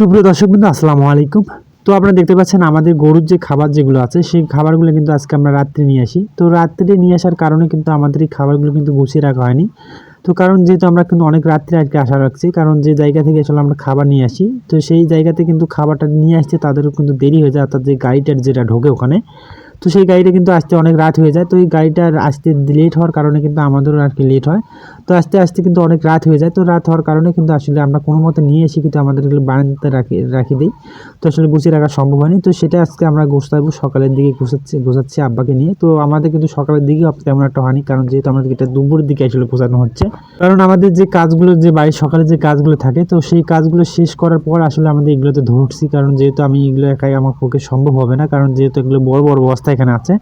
সুপ্রিয় দর্শকবৃন্দ, আসসালামু আলাইকুম। তো আপনারা দেখতে পাচ্ছেন আমাদের গরুর যে খাবার যেগুলো আছে সেই খাবারগুলো কিন্তু আজকে আমরা রাত্রে নিয়ে আসি। তো রাত্রে নিয়ে আসার কারণে কিন্তু আমাদের এই খাবারগুলো কিন্তু গুছিয়ে রাখা হয়নি। তো কারণ যেহেতু আমরা কিন্তু অনেক রাত্রে আজকে আশা রাখছি, কারণ যে জায়গা থেকে আসলে আমরা খাবার নিয়ে আসি, তো সেই জায়গাতে কিন্তু খাবারটা নিয়ে আসতে তাদেরও কিন্তু দেরি হয়ে যায়, অর্থাৎ যে গাড়িটার যেটা ঢোকে ওখানে, তো সেই গাড়িটা কিন্তু আসতে অনেক রাত হয়ে যায়। তো এই গাড়িটার আসতে লেট হওয়ার কারণে কিন্তু আমাদেরও আর কি লেট হয়। তো আস্তে আস্তে কিন্তু অনেক রাত হয়ে যায়। তো রাত হওয়ার কারণে কিন্তু আসলে আমরা কোনো মতে নিয়ে এসে কিন্তু আমাদের এগুলো বারান্দাতে রাখি দিই। তো আসলে গুছিয়ে রাখা সম্ভব হয়নি। তো সেটা আজকে আমরা গোছাবো, সকালের দিকে গোছাচ্ছি আব্বাকে নিয়ে। তো আমাদের কিন্তু সকালের দিকে তেমন একটা হয়নি, কারণ যেহেতু আমাদের এটা দুপুরের দিকে আসলে গোছানো হচ্ছে। কারণ আমাদের যে কাজগুলো, যে বাড়ির সকালে যে কাজগুলো থাকে, তো সেই কাজগুলো শেষ করার পর আসলে আমাদের এগুলোতে ধরছি। কারণ যেহেতু আমি এগুলো একাই আমার পক্ষে সম্ভব হবে না, কারণ যেহেতু এগুলো বড় বড় বস্তা এখানে আছে।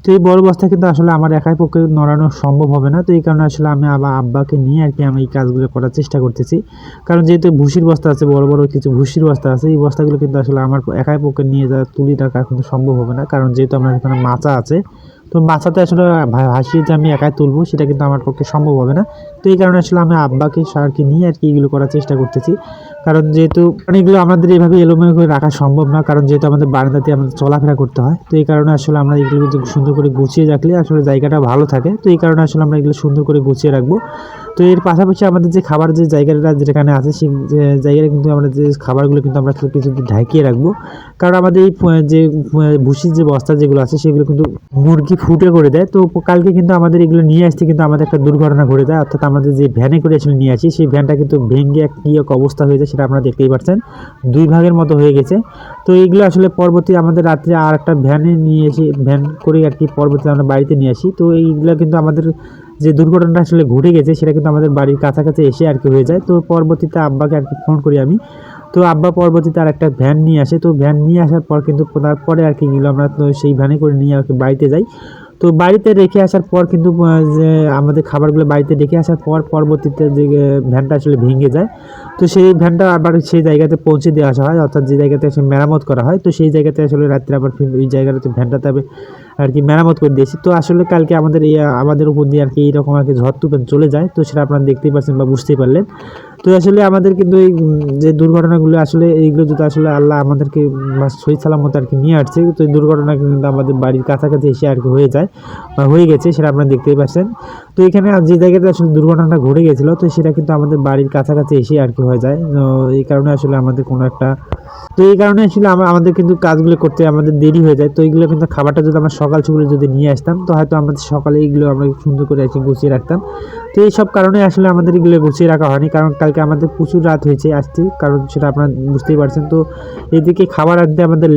তো এই বড় বস্তা কিন্তু আসলে আমার একাই পক্ষে নড়ানো সম্ভব হবে না। তো এই কারণে আসলে আমি আবার আব্বাকে নিয়ে আর কি আমি এই কাজগুলো করার চেষ্টা করতেছি। কারণ যেহেতু ভুসির বস্তা আছে, বড় বড় কিছু ভুসির বস্তা আছে, এই বস্তাগুলো কিন্তু আসলে আমার একাই পক্ষে নিয়ে যাওয়া তুলি রাখা কিন্তু সম্ভব হবে না। কারণ যেহেতু আমার এখানে মাচা আছে, তো মাচাতে আসলে ভাসিয়ে যে আমি একাই তুলবো সেটা কিন্তু আমার পক্ষে সম্ভব হবে না। তো এই কারণে আসলে আমি আব্বাকে আর কি নিয়ে আর কি এগুলো করার চেষ্টা করতেছি। কারণ যেহেতু এগুলো আমাদের এইভাবে এলোমেলো করে রাখা সম্ভব না, কারণ যেহেতু আমাদের বারান্দাতে আমাদের চলাফেরা করতে হয়। তো এই কারণে আসলে আমরা এগুলো সুন্দর করে গুছিয়ে রাখলে আসলে জায়গাটা ভালো থাকে। তো এই কারণে আসলে আমরা এগুলো সুন্দর করে গুছিয়ে রাখবো। তো এর পাশাপাশি আমাদের যে খাবার যে জায়গাটা যেখানে আছে সেই জায়গাটা কিন্তু আমরা যে খাবারগুলো কিন্তু আমরা কিছু ঢাকিয়ে রাখবো। কারণ আমাদের এই যে ভুসির যে বস্তা যেগুলো আছে সেগুলো কিন্তু মুরগি ফুটে করে দেয়। তো কালকে কিন্তু আমাদের এগুলো নিয়ে আসতে কিন্তু আমাদের একটা দুর্ঘটনা ঘটে যায়, অর্থাৎ আমাদের যে ভ্যানে করে আসলে নিয়ে আসি সেই ভ্যানটা কিন্তু ভেঙে কী এক অবস্থা হয়ে যায় সেটা আপনারা দেখতেই পাচ্ছেন, দুই ভাগের মতো হয়ে গেছে। তো এইগুলো আসলে পরবর্তী আমাদের রাত্রে আর একটা ভ্যানে নিয়ে এসে ভ্যান করে আর কি পরবর্তী আমরা বাড়িতে নিয়ে আসি। তো এইগুলো কিন্তু আমাদের যে দুর্ঘটনাটা আসলে ঘটে গেছে সেটা কিন্তু আমাদের বাড়ির কাছাকাছি এসে আর কি হয়ে যায়। তো পরবর্তীতে আব্বাকে আর কি ফোন করি আমি। তো আব্বা পরবর্তীতে আর একটা ভ্যান নিয়ে আসে। তো ভ্যান নিয়ে আসার পর কিন্তু তারপরে আর কি এগুলো আমরা তো সেই ভ্যানে করে নিয়ে আর কি বাড়িতে যাই। তো বাড়িতে রেখে আসার পর কিন্তু যে আমাদের খাবারগুলো বাড়িতে রেখে আসার পর পরবর্তীতে যে ভ্যানটা আসলে ভেঙে যায়, তো সেই ভ্যানটা আবার সেই জায়গাতে পৌঁছে দিয়ে আসা হয়, অর্থাৎ যে জায়গাতে এসে মেরামত করা হয়। তো সেই জায়গাতে আসলে রাত্রে আবার ওই জায়গাটাতে ভ্যানটাতে আর কি মেরামত করে দিয়েছি। তো আসলে কালকে আমাদের উপর দিয়ে আর কি এইরকম আর কি ঝড় তুফান চলে যায়। তো সেটা আপনারা দেখতেই পাচ্ছেন বা বুঝতেই পারলেন। তো আসলে আমাদের কিন্তু এই যে দুর্ঘটনাগুলো আসলে এইগুলো যদি আসলে আল্লাহ আমাদেরকে সহি সালামত আর কি নিয়ে আসছে, তো এই দুর্ঘটনা কিন্তু আমাদের বাড়ির কাছাকাছি এসে আর কি হয়ে যায় বা হয়ে গেছে সেটা আপনারা দেখতেই পাচ্ছেন। তো এখানে যে জায়গাতে আসলে দুর্ঘটনাটা ঘটে গেছিলো, তো সেটা কিন্তু আমাদের বাড়ির কাছাকাছি এসে আর কি হয়ে যায়। তো এই কারণে আসলে আমাদের কোনো একটা, তো এই কারণে আসলে আমাদের কিন্তু কাজগুলো করতে আমাদের দেরি হয়ে যায়। তো এইগুলো কিন্তু খাবারটা যদি আমরা সকাল সকালে যদি নিয়ে আসতাম, তো হয়তো আমাদের সকালে এইগুলো আমরা সুন্দর করে এসে গুছিয়ে রাখতাম। তো এই সব কারণে আসলে আমাদের এগুলো গুছিয়ে রাখা হয়নি, কারণ কালকে আমাদের প্রচুর রাত হয়েছে আসতে, কারণ সেটা আপনারা বুঝতেই পারছেন। তো এদিকে খাবার আনতে আমাদের